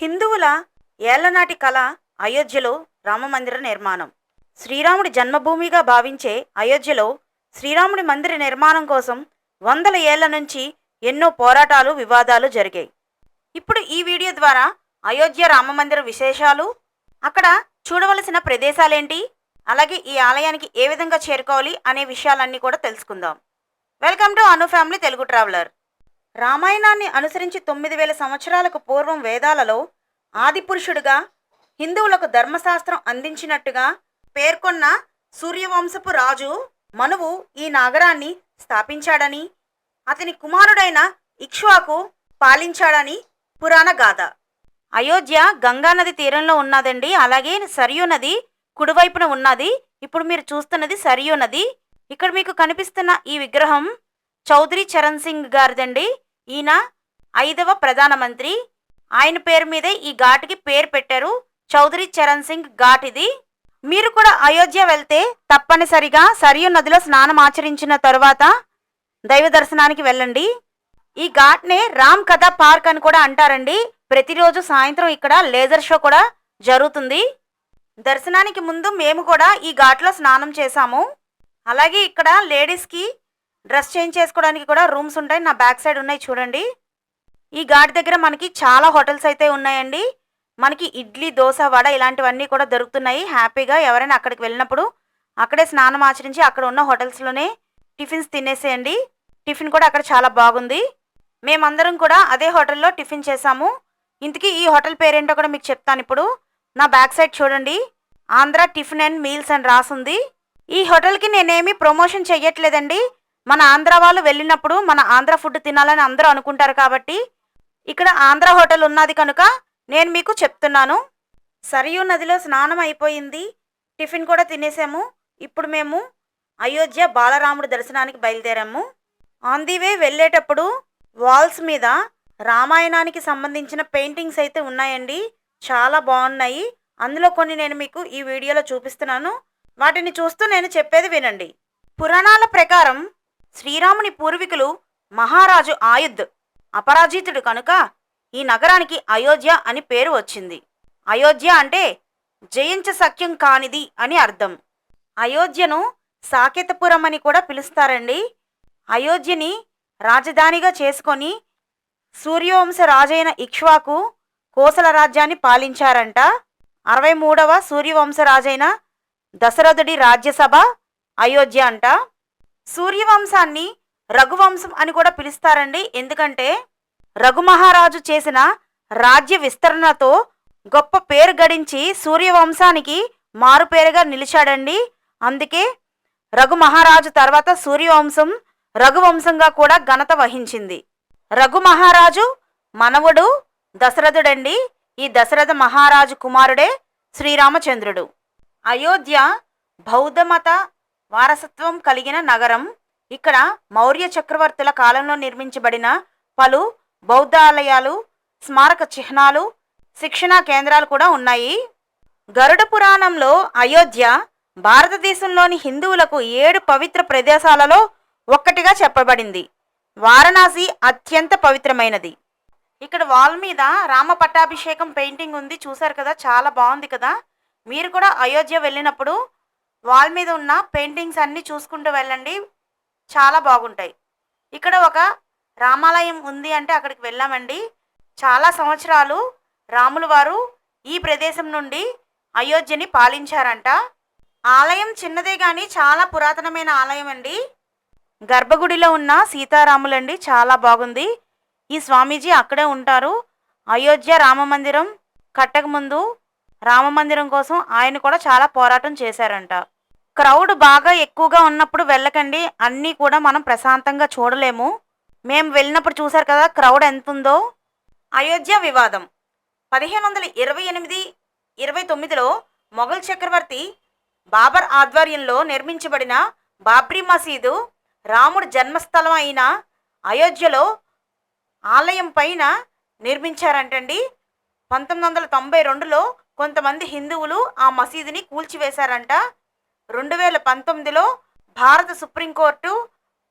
హిందువుల ఏళ్లనాటి కళ అయోధ్యలో రామమందిర నిర్మాణం. శ్రీరాముడి జన్మభూమిగా భావించే అయోధ్యలో శ్రీరాముడి మందిర నిర్మాణం కోసం వందల ఏళ్ల నుంచి ఎన్నో పోరాటాలు, వివాదాలు జరిగాయి. ఇప్పుడు ఈ వీడియో ద్వారా అయోధ్య రామమందిర విశేషాలు, అక్కడ చూడవలసిన ప్రదేశాలేంటి, అలాగే ఈ ఆలయానికి ఏ విధంగా చేరుకోవాలి అనే విషయాలన్నీ కూడా తెలుసుకుందాం. Welcome to Anu family Telugu traveller. రామాయణాన్ని అనుసరించి 9000 సంవత్సరాలకు పూర్వం వేదాలలో ఆదిపురుషుడుగా హిందువులకు ధర్మశాస్త్రం అందించినట్టుగా పేర్కొన్న సూర్యవంశపు రాజు మనువు ఈ నగరాన్ని స్థాపించాడని, అతని కుమారుడైన ఇక్ష్వాకు పాలించాడని పురాణ గాథ. అయోధ్య గంగానది తీరంలో ఉన్నదండి. అలాగే సరియు నది కుడివైపున ఉన్నది. ఇప్పుడు మీరు చూస్తున్నది సరియు నది. ఇక్కడ మీకు కనిపిస్తున్న ఈ విగ్రహం చౌదరి చరణ్ సింగ్ గారిదండి. ఈయన 5వ ప్రధానమంత్రి. ఆయన పేరు మీదే ఈ ఘాటుకి పేరు పెట్టారు, చౌదరి చరణ్ సింగ్ ఘాట్ ఇది. మీరు కూడా అయోధ్య వెళ్తే తప్పనిసరిగా సరియు నదిలో స్నానం ఆచరించిన తరువాత దైవ దర్శనానికి వెళ్ళండి. ఈ ఘాట్నే రామ్ కథా పార్క్ అని కూడా అంటారండి. ప్రతిరోజు సాయంత్రం ఇక్కడ లేజర్ షో కూడా జరుగుతుంది. దర్శనానికి ముందు మేము కూడా ఈ ఘాట్లో స్నానం చేశాము. అలాగే ఇక్కడ లేడీస్కి డ్రెస్ చేంజ్ చేసుకోవడానికి కూడా రూమ్స్ ఉంటాయి. నా బ్యాక్ సైడ్ ఉన్నాయి చూడండి. ఈ ఘాట్ దగ్గర మనకి చాలా హోటల్స్ అయితే ఉన్నాయండి. మనకి ఇడ్లీ, దోశ, వడ ఇలాంటివన్నీ కూడా దొరుకుతున్నాయి. హ్యాపీగా ఎవరైనా అక్కడికి వెళ్ళినప్పుడు అక్కడే స్నానం ఆచరించి అక్కడ ఉన్న హోటల్స్లోనే టిఫిన్స్ తినేసేయండి. టిఫిన్ కూడా అక్కడ చాలా బాగుంది. మేమందరం కూడా అదే హోటల్లో టిఫిన్ చేసాము. ఇంతకీ ఈ హోటల్ పేరేంటో కూడా మీకు చెప్తాను ఇప్పుడు. నా బ్యాక్ సైడ్ చూడండి, ఆంధ్ర టిఫిన్ అండ్ మీల్స్ అని రాసుంది. ఈ హోటల్కి నేనేమి ప్రమోషన్ చెయ్యట్లేదండి. మన ఆంధ్ర వాళ్ళు వెళ్ళినప్పుడు మన ఆంధ్ర ఫుడ్ తినాలని అందరూ అనుకుంటారు కాబట్టి ఇక్కడ ఆంధ్ర హోటల్ ఉన్నది కనుక నేను మీకు చెప్తున్నాను. సరియు నదిలో స్నానం అయిపోయింది, టిఫిన్ కూడా తినేసాము. ఇప్పుడు మేము అయోధ్య బాలరాముడి దర్శనానికి బయలుదేరాము. ఆన్ ది వే వెళ్ళేటప్పుడు వాల్స్ మీద రామాయణానికి సంబంధించిన పెయింటింగ్స్ అయితే ఉన్నాయండి. చాలా బాగున్నాయి. అందులో కొన్ని నేను మీకు ఈ వీడియోలో చూపిస్తున్నాను. వాటిని చూస్తూ నేను చెప్పేది వినండి. పురాణాల ప్రకారం శ్రీరాముని పూర్వీకులు మహారాజు ఆయుధ్ అపరాజితుడు కనుక ఈ నగరానికి అయోధ్య అని పేరు వచ్చింది. అయోధ్య అంటే జయించ సఖ్యం కానిది అని అర్థం. అయోధ్యను సాకేతపురం అని కూడా పిలుస్తారండి. అయోధ్యని రాజధానిగా చేసుకొని సూర్యవంశ రాజైన ఇక్ష్వాకు కోసల రాజ్యాన్ని పాలించారంట. 63వ సూర్యవంశ రాజైన దశరథుడి రాజ్యసభ అయోధ్య అంట. సూర్యవంశాన్ని రఘువంశం అని కూడా పిలుస్తారండి. ఎందుకంటే రఘుమహారాజు చేసిన రాజ్య విస్తరణతో గొప్ప పేరు గడించి సూర్యవంశానికి మారుపేరుగా నిలిచాడండి. అందుకే రఘుమహారాజు తర్వాత సూర్యవంశం రఘువంశంగా కూడా ఘనత వహించింది. రఘుమహారాజు మనవడు దశరథుడండి. ఈ దశరథ మహారాజు కుమారుడే శ్రీరామచంద్రుడు. అయోధ్య బౌద్ధమత వారసత్వం కలిగిన నగరం. ఇక్కడ మౌర్య చక్రవర్తుల కాలంలో నిర్మించబడిన పలు బౌద్ధాలయాలు, స్మారక చిహ్నాలు, శిక్షణా కేంద్రాలు కూడా ఉన్నాయి. గరుడ పురాణంలో అయోధ్య భారతదేశంలోని హిందువులకు 7 పవిత్ర ప్రదేశాలలో ఒక్కటిగా చెప్పబడింది. వారణాసి అత్యంత పవిత్రమైనది. ఇక్కడ వాల్ మీద రామ పట్టాభిషేకం పెయింటింగ్ ఉంది, చూసారు కదా, చాలా బాగుంది కదా. మీరు కూడా అయోధ్య వెళ్ళినప్పుడు వాల్ మీద ఉన్న పెయింటింగ్స్ అన్నీ చూసుకుంటూ వెళ్ళండి, చాలా బాగుంటాయి. ఇక్కడ ఒక రామాలయం ఉంది అంటే అక్కడికి వెళ్ళామండి. చాలా సంవత్సరాలు రాములు వారు ఈ ప్రదేశం నుండి అయోధ్యని పాలించారంట. ఆలయం చిన్నదే కానీ చాలా పురాతనమైన ఆలయం అండి. గర్భగుడిలో ఉన్న సీతారాములండి, చాలా బాగుంది. ఈ స్వామీజీ అక్కడే ఉంటారు. అయోధ్య రామమందిరం కట్టకముందు రామమందిరం కోసం ఆయన కూడా చాలా పోరాటం చేశారంట. క్రౌడ్ బాగా ఎక్కువగా ఉన్నప్పుడు వెళ్ళకండి, అన్నీ కూడా మనం ప్రశాంతంగా చూడలేము. మేము వెళ్ళినప్పుడు చూసారు కదా క్రౌడ్ ఎంత ఉందో. అయోధ్య వివాదం 1528-29లో మొఘల్ చక్రవర్తి బాబర్ ఆధ్వర్యంలో నిర్మించబడిన బాబ్రీ మసీదు రాముడి జన్మస్థలం అయిన అయోధ్యలో ఆలయం పైన నిర్మించారంటండి. 1992లో కొంతమంది హిందువులు ఆ మసీదుని కూల్చివేశారంట. 2019లో భారత సుప్రీంకోర్టు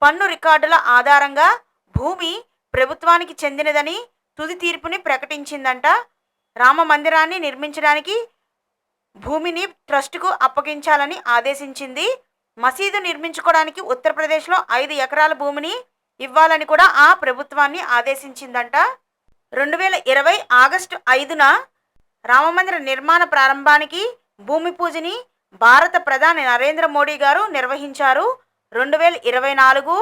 పన్ను రికార్డుల ఆధారంగా భూమి ప్రభుత్వానికి చెందినదని తుది తీర్పుని ప్రకటించిందంట. రామ మందిరాన్ని నిర్మించడానికి భూమిని ట్రస్టుకు అప్పగించాలని ఆదేశించింది. మసీదు నిర్మించుకోవడానికి ఉత్తరప్రదేశ్లో 5 ఎకరాల భూమిని ఇవ్వాలని కూడా ఆ ప్రభుత్వాన్ని ఆదేశించిందంట. 2020 ఆగస్టు 5న రామమందిర నిర్మాణ ప్రారంభానికి భూమి పూజని భారత ప్రధాని నరేంద్ర మోడీ గారు నిర్వహించారు. 2024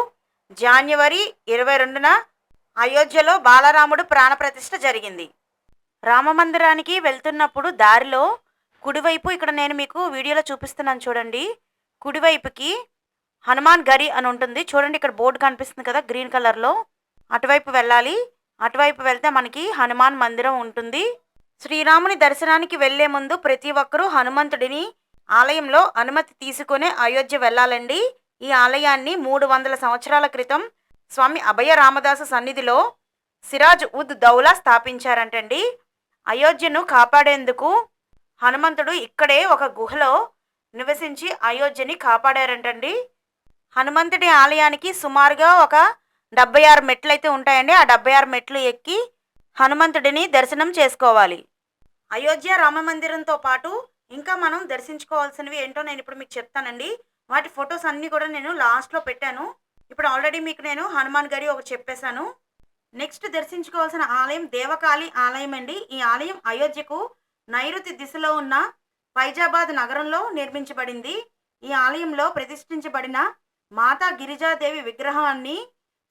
జనవరి 22న అయోధ్యలో బాలరాముడు ప్రాణప్రతిష్ఠ జరిగింది. రామమందిరానికి వెళ్తున్నప్పుడు దారిలో కుడివైపు, ఇక్కడ నేను మీకు వీడియోలో చూపిస్తున్నాను చూడండి, కుడివైపుకి హనుమాన్ గరి అని ఉంటుంది చూడండి. ఇక్కడ బోర్డు కనిపిస్తుంది కదా గ్రీన్ కలర్లో, అటువైపు వెళ్ళాలి. అటువైపు వెళ్తే మనకి హనుమాన్ మందిరం ఉంటుంది. శ్రీరాముని దర్శనానికి వెళ్లే ముందు ప్రతి ఒక్కరూ హనుమంతుడిని ఆలయంలో అనుమతి తీసుకునే అయోధ్య వెళ్ళాలండి. ఈ ఆలయాన్ని 300 సంవత్సరాల క్రితం స్వామి అభయ రామదాస సన్నిధిలో సిరాజ్ ఉద్ దౌలా స్థాపించారంటండి. అయోధ్యను కాపాడేందుకు హనుమంతుడు ఇక్కడే ఒక గుహలో నివసించి అయోధ్యని కాపాడారంటండి. హనుమంతుడి ఆలయానికి సుమారుగా ఒక 76 మెట్లు అయితే ఉంటాయండి. ఆ 76 మెట్లు ఎక్కి హనుమంతుడిని దర్శనం చేసుకోవాలి. అయోధ్య రామ మందిరంతో పాటు ఇంకా మనం దర్శించుకోవాల్సినవి ఏంటో నేను ఇప్పుడు మీకు చెప్తానండి. వాటి ఫొటోస్ అన్నీ కూడా నేను లాస్ట్లో పెట్టాను. ఇప్పుడు ఆల్రెడీ మీకు నేను హనుమాన్ గడి ఒకటి చెప్పేశాను. నెక్స్ట్ దర్శించుకోవాల్సిన ఆలయం దేవకాళి ఆలయం అండి. ఈ ఆలయం అయోధ్యకు నైరుతి దిశలో ఉన్న ఫైజాబాద్ నగరంలో నిర్మించబడింది. ఈ ఆలయంలో ప్రతిష్ఠించబడిన మాతా గిరిజాదేవి విగ్రహాన్ని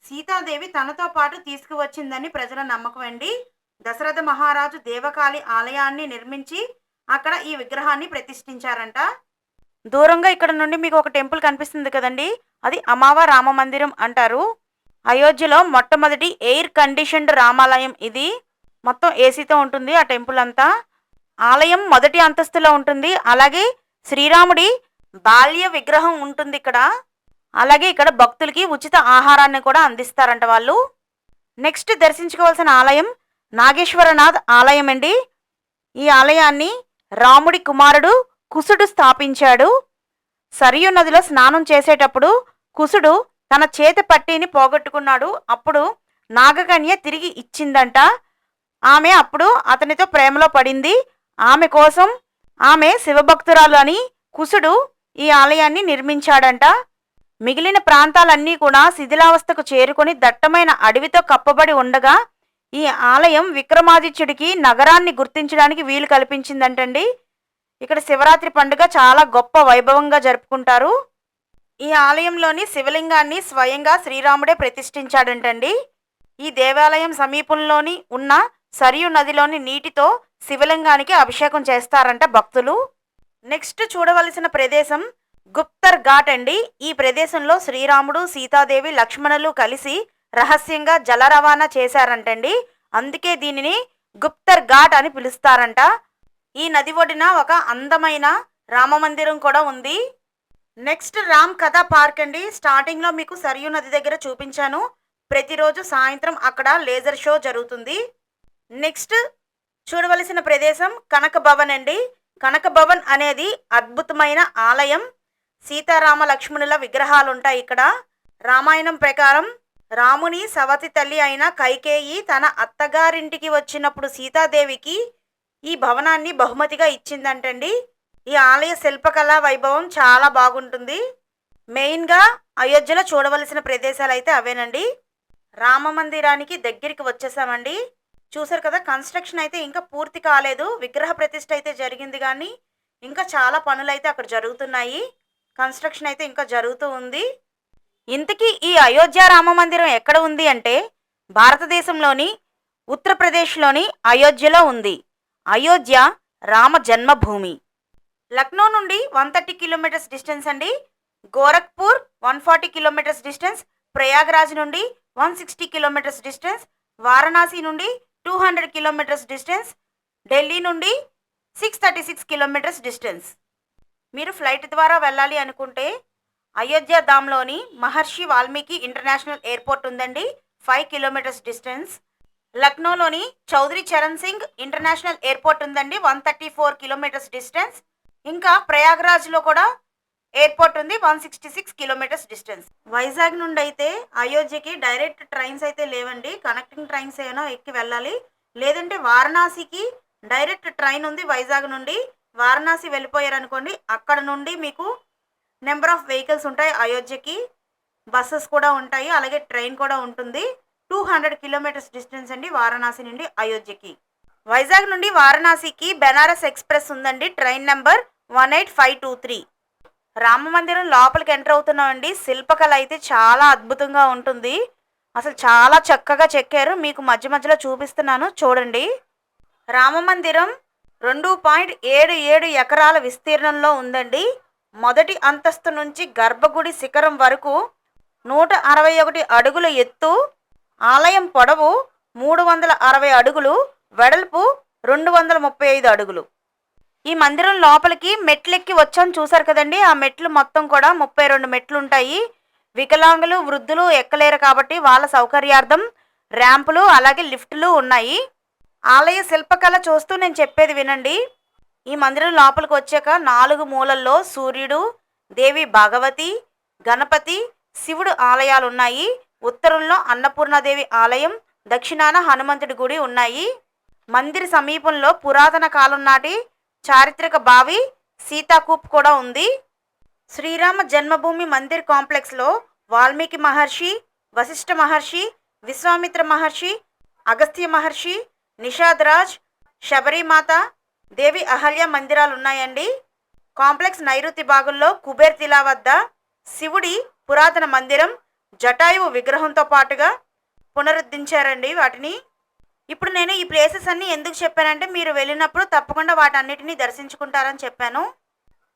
సీతాదేవి తనతో పాటు తీసుకువచ్చిందని ప్రజల నమ్మకం అండి. దశరథ మహారాజు దేవకాళి ఆలయాన్ని నిర్మించి అక్కడ ఈ విగ్రహాన్ని ప్రతిష్ఠించారంట. దూరంగా ఇక్కడ నుండి మీకు ఒక టెంపుల్ కనిపిస్తుంది కదండి, అది అమావ రామ మందిరం అంటారు. అయోధ్యలో మొట్టమొదటి ఎయిర్ కండిషన్డ్ రామాలయం ఇది. మొత్తం ఏసీతో ఉంటుంది ఆ టెంపుల్ అంతా. ఆలయం మొదటి అంతస్తులో ఉంటుంది. అలాగే శ్రీరాముడి బాల్య విగ్రహం ఉంటుంది ఇక్కడ. అలాగే ఇక్కడ భక్తులకి ఉచిత ఆహారాన్ని కూడా అందిస్తారంట వాళ్ళు. నెక్స్ట్ దర్శించుకోవాల్సిన ఆలయం నాగేశ్వరనాథ్ ఆలయం అండి. ఈ ఆలయాన్ని రాముడి కుమారుడు కుసుడు స్థాపించాడు. సరియు నదిలో స్నానం చేసేటప్పుడు కుసుడు తన చేతి పట్టీని పోగొట్టుకున్నాడు. అప్పుడు నాగకన్య తిరిగి ఇచ్చిందంట. ఆమె అప్పుడు అతనితో ప్రేమలో పడింది. ఆమె కోసం ఆమె శివభక్తురాలు అని కుసుడు ఈ ఆలయాన్ని నిర్మించాడంట. మిగిలిన ప్రాంతాలన్నీ కూడా శిథిలావస్థకు చేరుకొని దట్టమైన అడవితో కప్పబడి ఉండగా ఈ ఆలయం విక్రమాదిత్యుడికి నగరాన్ని గుర్తించడానికి వీలు కల్పించిందంటండి. ఇక్కడ శివరాత్రి పండుగ చాలా గొప్ప వైభవంగా జరుపుకుంటారు. ఈ ఆలయంలోని శివలింగాన్ని స్వయంగా శ్రీరాముడే ప్రతిష్ఠించాడంటండి. ఈ దేవాలయం సమీపంలోని ఉన్న సరియు నదిలోని నీటితో శివలింగానికి అభిషేకం చేస్తారంట భక్తులు. నెక్స్ట్ చూడవలసిన ప్రదేశం గుప్తర్ ఘాట్ అండి. ఈ ప్రదేశంలో శ్రీరాముడు, సీతాదేవి, లక్ష్మణులు కలిసి రహస్యంగా జల రవాణా చేశారంటండి. అందుకే దీనిని గుప్తర్ ఘాట్ అని పిలుస్తారంట. ఈ నది ఒడిన ఒక అందమైన రామ మందిరం కూడా ఉంది. నెక్స్ట్ రామ్ కథా పార్క్ అండి. స్టార్టింగ్లో మీకు సరియు నది దగ్గర చూపించాను. ప్రతిరోజు సాయంత్రం అక్కడ లేజర్ షో జరుగుతుంది. నెక్స్ట్ చూడవలసిన ప్రదేశం కనక భవన్ అండి. కనక భవన్ అనేది అద్భుతమైన ఆలయం. సీతారామ లక్ష్మణుల విగ్రహాలు ఉంటాయి ఇక్కడ. రామాయణం ప్రకారం రాముని సవతి తల్లి అయిన కైకేయి తన అత్తగారింటికి వచ్చినప్పుడు సీతాదేవికి ఈ భవనాన్ని బహుమతిగా ఇచ్చిందంటండి. ఈ ఆలయ శిల్పకళా వైభవం చాలా బాగుంటుంది. మెయిన్గా అయోధ్యలో చూడవలసిన ప్రదేశాలు అయితే అవేనండి. రామ మందిరానికి దగ్గరికి వచ్చేసామండి. చూసారు కదా, కన్స్ట్రక్షన్ అయితే ఇంకా పూర్తి కాలేదు. విగ్రహ ప్రతిష్ఠ అయితే జరిగింది కానీ ఇంకా చాలా పనులు అయితే అక్కడ జరుగుతున్నాయి. కన్స్ట్రక్షన్ అయితే ఇంకా జరుగుతూ ఉంది. ఇంతకీ ఈ అయోధ్య రామ మందిరం ఎక్కడ ఉంది అంటే భారతదేశంలోని ఉత్తరప్రదేశ్లోని అయోధ్యలో ఉంది. అయోధ్య రామ జన్మభూమి. లక్నో నుండి 130 కిలోమీటర్స్ డిస్టెన్స్ అండి. Gorakhpur 140 kilometres distance. ప్రయాగరాజ్ నుండి 160 కిలోమీటర్స్ డిస్టెన్స్. వారణాసి నుండి 200 కిలోమీటర్స్ డిస్టెన్స్. ఢిల్లీ నుండి 636 కిలోమీటర్స్ డిస్టెన్స్. మీరు ఫ్లైట్ ద్వారా వెళ్ళాలి అనుకుంటే అయోధ్య ధామ్లోని మహర్షి వాల్మీకి ఇంటర్నేషనల్ ఎయిర్పోర్ట్ ఉందండి, 5 కిలోమీటర్స్ డిస్టెన్స్. లక్నోలోని చౌదరి చరణ్ సింగ్ ఇంటర్నేషనల్ ఎయిర్పోర్ట్ ఉందండి, 134 కిలోమీటర్స్ డిస్టెన్స్. ఇంకా ప్రయాగరాజ్లో కూడా ఎయిర్పోర్ట్ ఉంది, 166 కిలోమీటర్స్ డిస్టెన్స్. వైజాగ్ నుండి అయితే అయోధ్యకి డైరెక్ట్ ట్రైన్స్ అయితే లేవండి. కనెక్టింగ్ ట్రైన్స్ ఏమైనా ఎక్కి వెళ్ళాలి. లేదంటే వారణాసికి డైరెక్ట్ ట్రైన్ ఉంది వైజాగ్ నుండి. వారణాసి వెళ్ళిపోయారనుకోండి, అక్కడ నుండి మీకు నెంబర్ ఆఫ్ వెహికల్స్ ఉంటాయి అయోధ్యకి. బస్సెస్ కూడా ఉంటాయి, అలాగే ట్రైన్ కూడా ఉంటుంది. 200 కిలోమీటర్స్ డిస్టెన్స్ అండి వారణాసి నుండి అయోధ్యకి. వైజాగ్ నుండి వారణాసికి బెనారస్ ఎక్స్ప్రెస్ ఉందండి, ట్రైన్ నెంబర్ 18523. రామ మందిరం లోపలికి ఎంటర్ అవుతున్నామండి. శిల్పకళ అయితే చాలా అద్భుతంగా ఉంటుంది. అసలు చాలా చక్కగా చెక్కారు. మీకు మధ్య మధ్యలో చూపిస్తున్నాను చూడండి. రామ మందిరం 2.77 ఎకరాల విస్తీర్ణంలో ఉందండి. మొదటి అంతస్తు నుంచి గర్భగుడి శిఖరం వరకు 161 అడుగుల ఎత్తు, ఆలయం పొడవు 360 అడుగులు, వెడల్పు 235 అడుగులు. ఈ మందిరం లోపలికి మెట్లెక్కి వచ్చాం చూసారు కదండి. ఆ మెట్లు మొత్తం కూడా 32 మెట్లు ఉంటాయి. వికలాంగులు, వృద్ధులు ఎక్కలేరు కాబట్టి వాళ్ళ సౌకర్యార్థం ర్యాంపులు అలాగే లిఫ్టులు ఉన్నాయి. ఆలయ శిల్పకళ చూస్తూ నేను చెప్పేది వినండి. ఈ మందిరం లోపలికి వచ్చాక 4 మూలల్లో సూర్యుడు, దేవి భగవతి, గణపతి, శివుడు ఆలయాలు ఉన్నాయి. ఉత్తరంలో అన్నపూర్ణాదేవి ఆలయం, దక్షిణాన హనుమంతుడి గుడి ఉన్నాయి. మందిర సమీపంలో పురాతన కాలం నాటి చారిత్రక బావి సీతాకూప్ కూడా ఉంది. శ్రీరామ జన్మభూమి మందిర్ కాంప్లెక్స్లో వాల్మీకి మహర్షి, వశిష్ఠ మహర్షి, విశ్వామిత్ర మహర్షి, అగస్త్య మహర్షి, నిషాద్ రాజ్, శబరిమాత, దేవి అహల్య మందిరాలు ఉన్నాయండి. కాంప్లెక్స్ నైరుతి భాగంలో కుబేర్ తిలా వద్ద శివుడి పురాతన మందిరం, జటాయువు విగ్రహంతో పాటుగా పునరుద్ధరించారండి వాటిని. ఇప్పుడు నేను ఈ ప్లేసెస్ అన్నీ ఎందుకు చెప్పానంటే మీరు వెళ్ళినప్పుడు తప్పకుండా వాటన్నిటిని దర్శించుకుంటారని చెప్పాను.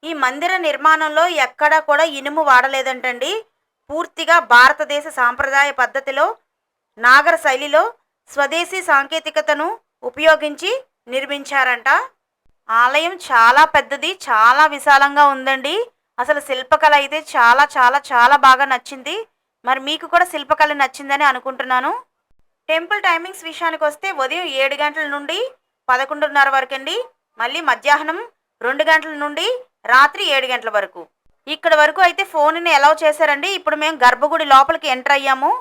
ఈ మందిర నిర్మాణంలో ఎక్కడా కూడా ఇనుము వాడలేదంటండి. పూర్తిగా భారతదేశ సాంప్రదాయ పద్ధతిలో నాగర శైలిలో స్వదేశీ సాంకేతికతను ఉపయోగించి నిర్మించారంట. ఆలయం చాలా పెద్దది, చాలా విశాలంగా ఉందండి. అసలు శిల్పకళ అయితే చాలా చాలా చాలా బాగా నచ్చింది. మరి మీకు కూడా శిల్పకళ నచ్చిందని అనుకుంటున్నాను. టెంపుల్ టైమింగ్స్ విషయానికి వస్తే ఉదయం 7 గంటల నుండి 11:30 వరకు అండి. మళ్ళీ మధ్యాహ్నం 2 గంటల నుండి రాత్రి 7 గంటల వరకు. ఇక్కడ వరకు అయితే ఫోన్ని అలౌ చేశారండి. ఇప్పుడు మేము గర్భగుడి లోపలికి ఎంటర్ అయ్యాము.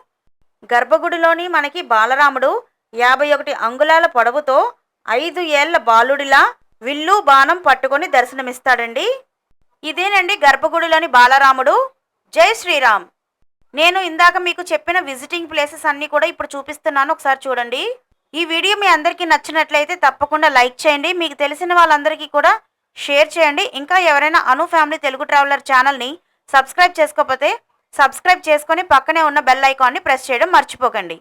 గర్భగుడిలోని మనకి బాలరాముడు 51 అంగుళాల పొడవుతో 5 ఏళ్ల బాలుడిలా విల్లు బాణం పట్టుకొని దర్శనమిస్తాడండి. ఇదేనండి గర్భగుడిలోని బాలరాముడు. జై శ్రీరామ్. నేను ఇందాక మీకు చెప్పిన విజిటింగ్ ప్లేసెస్ అన్నీ కూడా ఇప్పుడు చూపిస్తున్నాను, ఒకసారి చూడండి. ఈ వీడియో మీ అందరికీ నచ్చినట్లయితే తప్పకుండా లైక్ చేయండి. మీకు తెలిసిన వాళ్ళందరికీ కూడా షేర్ చేయండి. ఇంకా ఎవరైనా అను ఫ్యామిలీ తెలుగు ట్రావెలర్ ఛానల్ని సబ్స్క్రైబ్ చేసుకోకపోతే సబ్స్క్రైబ్ చేసుకొని పక్కనే ఉన్న బెల్ ఐకాన్ని ప్రెస్ చేయడం మర్చిపోకండి.